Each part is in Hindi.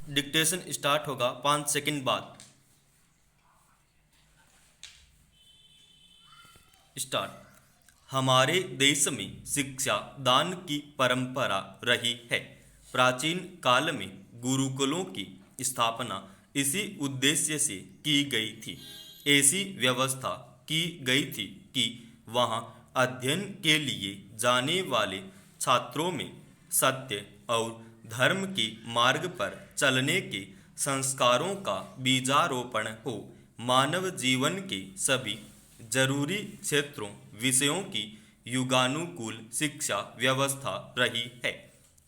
डिक्टेशन स्टार्ट होगा 5 सेकंड बाद। स्टार्ट। हमारे देश में शिक्षा दान की परंपरा रही है। प्राचीन काल में गुरुकुलों की स्थापना इसी उद्देश्य से की गई थी। ऐसी व्यवस्था की गई थी कि वहाँ अध्ययन के लिए जाने वाले छात्रों में सत्य और धर्म के मार्ग पर चलने के संस्कारों का बीजारोपण हो। मानव जीवन के सभी जरूरी क्षेत्रों विषयों की युगानुकूल शिक्षा व्यवस्था रही है,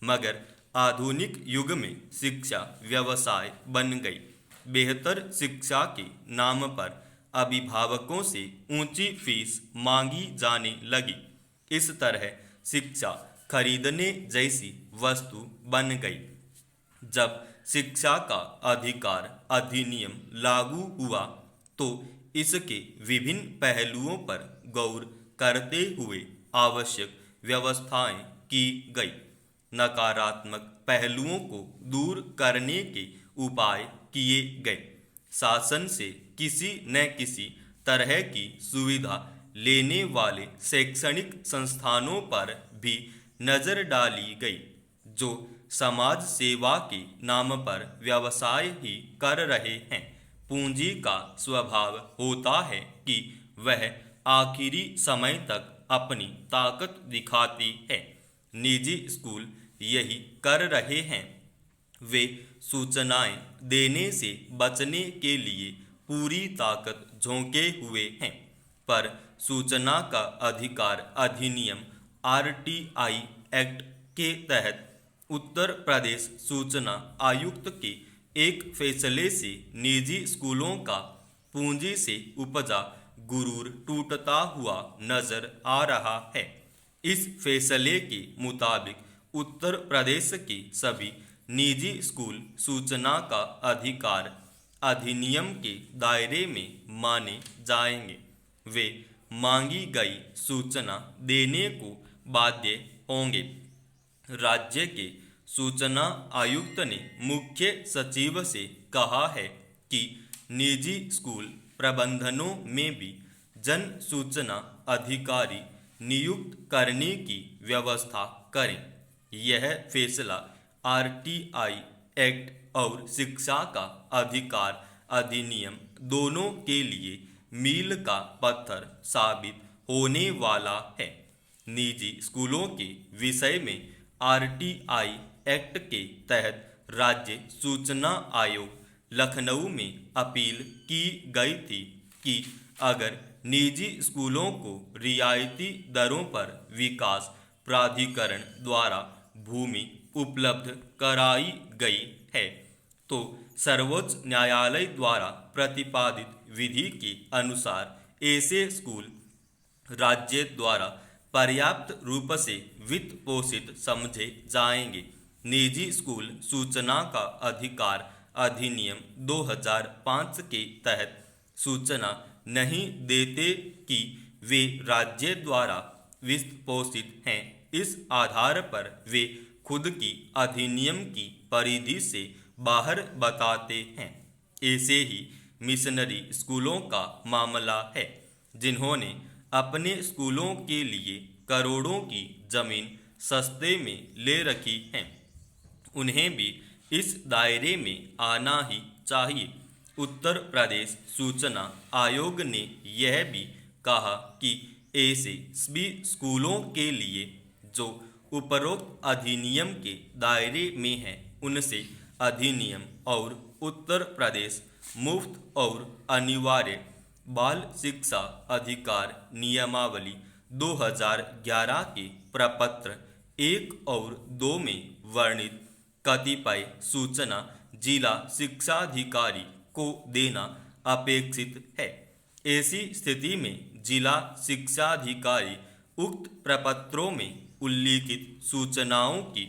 मगर आधुनिक युग में शिक्षा व्यवसाय बन गई। बेहतर शिक्षा के नाम पर अभिभावकों से ऊंची फीस मांगी जाने लगी। इस तरह शिक्षा खरीदने जैसी वस्तु बन गई। जब शिक्षा का अधिकार अधिनियम लागू हुआ तो इसके विभिन्न पहलुओं पर गौर करते हुए आवश्यक व्यवस्थाएं की गई। नकारात्मक पहलुओं को दूर करने के उपाय किए गए। शासन से किसी न किसी तरह की सुविधा लेने वाले शैक्षणिक संस्थानों पर भी नजर डाली गई, जो समाज सेवा के नाम पर व्यवसाय ही कर रहे हैं। पूंजी का स्वभाव होता है कि वह आखिरी समय तक अपनी ताकत दिखाती है। निजी स्कूल यही कर रहे हैं। वे सूचनाएं देने से बचने के लिए पूरी ताकत झोंके हुए हैं, पर सूचना का अधिकार अधिनियम आरटीआई एक्ट के तहत उत्तर प्रदेश सूचना आयुक्त के एक फैसले से निजी स्कूलों का पूंजी से उपजा गुरूर टूटता हुआ नजर आ रहा है। इस फैसले के मुताबिक उत्तर प्रदेश के सभी निजी स्कूल सूचना का अधिकार अधिनियम के दायरे में माने जाएंगे। वे मांगी गई सूचना देने को बाध्य होंगे। राज्य के सूचना आयुक्त ने मुख्य सचिव से कहा है कि निजी स्कूल प्रबंधनों में भी जन सूचना अधिकारी नियुक्त करने की व्यवस्था करें। यह फैसला आरटीआई एक्ट और शिक्षा का अधिकार अधिनियम दोनों के लिए मील का पत्थर साबित होने वाला है। निजी स्कूलों के विषय में आरटीआई एक्ट के तहत राज्य सूचना आयोग लखनऊ में अपील की गई थी कि अगर निजी स्कूलों को रियायती दरों पर विकास प्राधिकरण द्वारा भूमि उपलब्ध कराई गई है तो सर्वोच्च न्यायालय द्वारा प्रतिपादित विधि के अनुसार ऐसे स्कूल राज्य द्वारा पर्याप्त रूप से वित्त पोषित समझे जाएंगे। निजी स्कूल सूचना का अधिकार अधिनियम 2005 के तहत सूचना नहीं देते कि वे राज्य द्वारा वित्त पोषित हैं। इस आधार पर वे खुद की अधिनियम की परिधि से बाहर बताते हैं। ऐसे ही मिशनरी स्कूलों का मामला है, जिन्होंने अपने स्कूलों के लिए करोड़ों की जमीन सस्ते में ले रखी है। उन्हें भी इस दायरे में आना ही चाहिए। उत्तर प्रदेश सूचना आयोग ने यह भी कहा कि ऐसे सभी स्कूलों के लिए जो उपरोक्त अधिनियम के दायरे में हैं, उनसे अधिनियम और उत्तर प्रदेश मुफ्त और अनिवार्य बाल शिक्षा अधिकार नियमावली 2011 के प्रपत्र 1 और 2 में वर्णित कतिपय सूचना जिला शिक्षाधिकारी को देना अपेक्षित है। ऐसी स्थिति में जिला शिक्षाधिकारी उक्त प्रपत्रों में उल्लिखित सूचनाओं की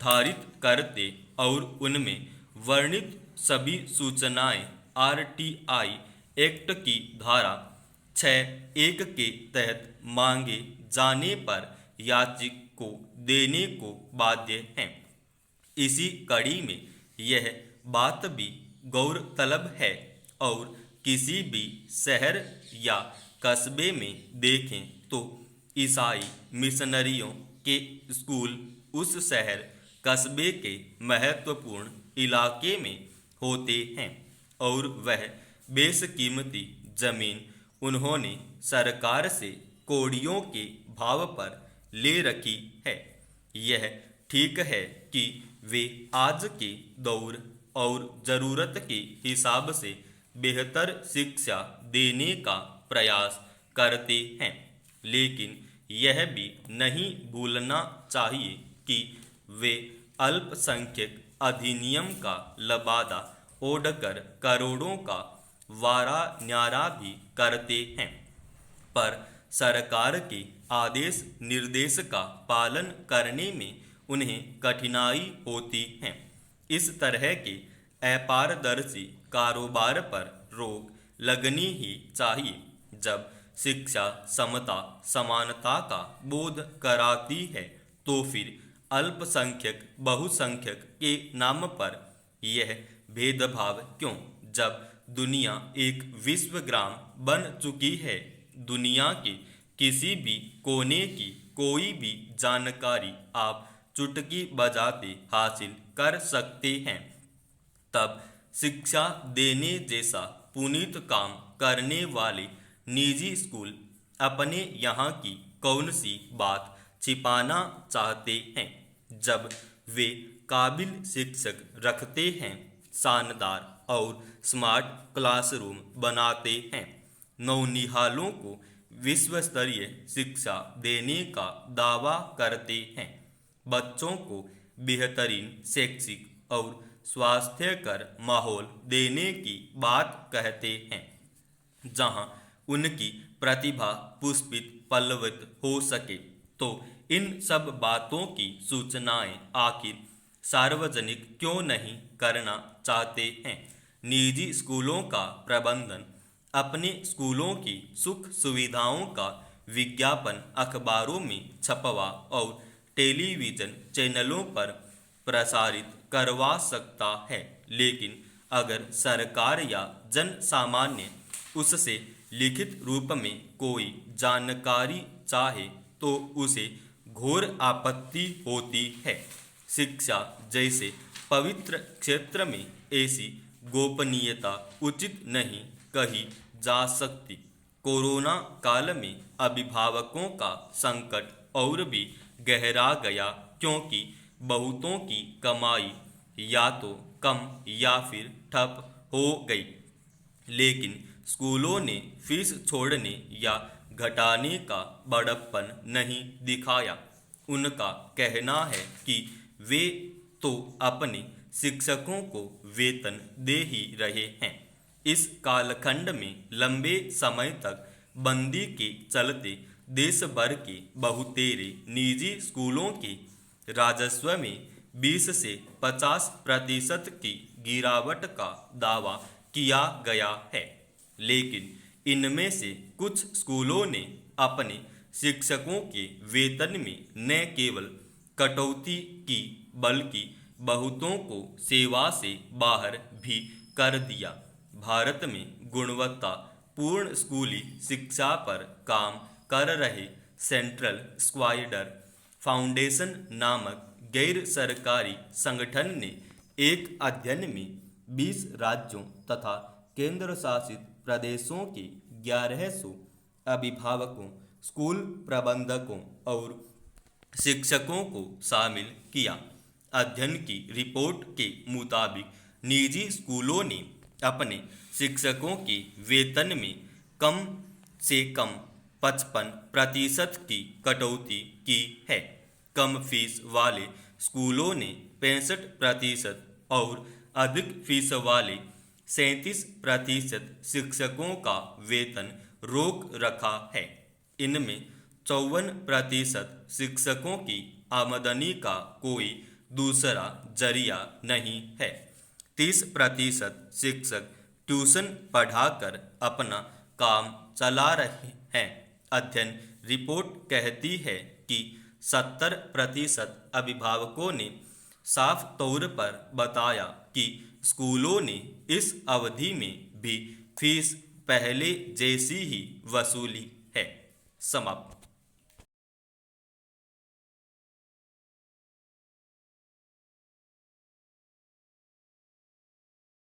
धारित करते और उनमें वर्णित सभी सूचनाएं आरटीआई एक्ट की धारा 6(1) के तहत मांगे जाने पर याचिक को देने को बाध्य हैं। इसी कड़ी में यह बात भी गौरतलब है। और किसी भी शहर या कस्बे में देखें तो ईसाई मिशनरियों के स्कूल उस शहर कस्बे के महत्वपूर्ण इलाके में होते हैं और वह बेशकीमती जमीन उन्होंने सरकार से कौड़ियों के भाव पर ले रखी है। यह ठीक है कि वे आज के दौर और ज़रूरत के हिसाब से बेहतर शिक्षा देने का प्रयास करते हैं, लेकिन यह भी नहीं भूलना चाहिए कि वे अल्पसंख्यक अधिनियम का लबादा ओढ़कर करोड़ों का वारा न्यारा भी करते हैं, पर सरकार के आदेश निर्देश का पालन करने में उन्हें कठिनाई होती है। इस तरह के अपारदर्शी कारोबार पर रोक लगनी ही चाहिए। जब शिक्षा समता समानता का बोध कराती है तो फिर अल्पसंख्यक बहुसंख्यक के नाम पर यह भेदभाव क्यों? जब दुनिया एक विश्वग्राम बन चुकी है, दुनिया के किसी भी कोने की कोई भी जानकारी आप चुटकी बजाते हासिल कर सकते हैं, तब शिक्षा देने जैसा पुनीत काम करने वाले निजी स्कूल अपने यहाँ की कौन सी बात छिपाना चाहते हैं? जब वे काबिल शिक्षक रखते हैं, शानदार और स्मार्ट क्लासरूम बनाते हैं, नौनिहालों को विश्व स्तरीय शिक्षा देने का दावा करते हैं, बच्चों को बेहतरीन शैक्षिक और स्वास्थ्यकर माहौल देने की बात कहते हैं, जहां उनकी प्रतिभा पुष्पित पल्लवित हो सके, तो इन सब बातों की सूचनाएं आखिर सार्वजनिक क्यों नहीं करना चाहते हैं? निजी स्कूलों का प्रबंधन अपने स्कूलों की सुख सुविधाओं का विज्ञापन अखबारों में छपवा और टेलीविज़न चैनलों पर प्रसारित करवा सकता है, लेकिन अगर सरकार या जन सामान्य उससे लिखित रूप में कोई जानकारी चाहे तो उसे घोर आपत्ति होती है। शिक्षा जैसे पवित्र क्षेत्र में ऐसी गोपनीयता उचित नहीं कही जा सकती। कोरोना काल में अभिभावकों का संकट और भी गहरा गया, क्योंकि बहुतों की कमाई या तो कम या फिर ठप हो गई, लेकिन स्कूलों ने फीस छोड़ने या घटाने का बड़प्पन नहीं दिखाया। उनका कहना है कि वे तो अपने शिक्षकों को वेतन दे ही रहे हैं। इस कालखंड में लंबे समय तक बंदी के चलते देश भर के बहुतेरे निजी स्कूलों के राजस्व में 20 से 50% की गिरावट का दावा किया गया है, लेकिन इनमें से कुछ स्कूलों ने अपने शिक्षकों के वेतन में न केवल कटौती की बल्कि बहुतों को सेवा से बाहर भी कर दिया। भारत में गुणवत्ता पूर्ण स्कूली शिक्षा पर काम कर रहे सेंट्रल स्क्वायर फाउंडेशन नामक गैर सरकारी संगठन ने एक अध्ययन में 20 राज्यों तथा केंद्र शासित प्रदेशों के 1100 अभिभावकों, स्कूल प्रबंधकों और शिक्षकों को शामिल किया। अध्ययन की रिपोर्ट के मुताबिक निजी स्कूलों ने अपने शिक्षकों के वेतन में कम से कम 55% की कटौती की है। कम फीस वाले स्कूलों ने 65% और अधिक फीस वाले 37% शिक्षकों का वेतन रोक रखा है। इनमें 54% शिक्षकों की आमदनी का कोई दूसरा जरिया नहीं है। 30% शिक्षक ट्यूशन पढ़ाकर अपना काम चला रहे हैं। अध्ययन रिपोर्ट कहती है कि 70% अभिभावकों ने साफ तौर पर बताया कि स्कूलों ने इस अवधि में भी फीस पहले जैसी ही वसूली है। समाप्त।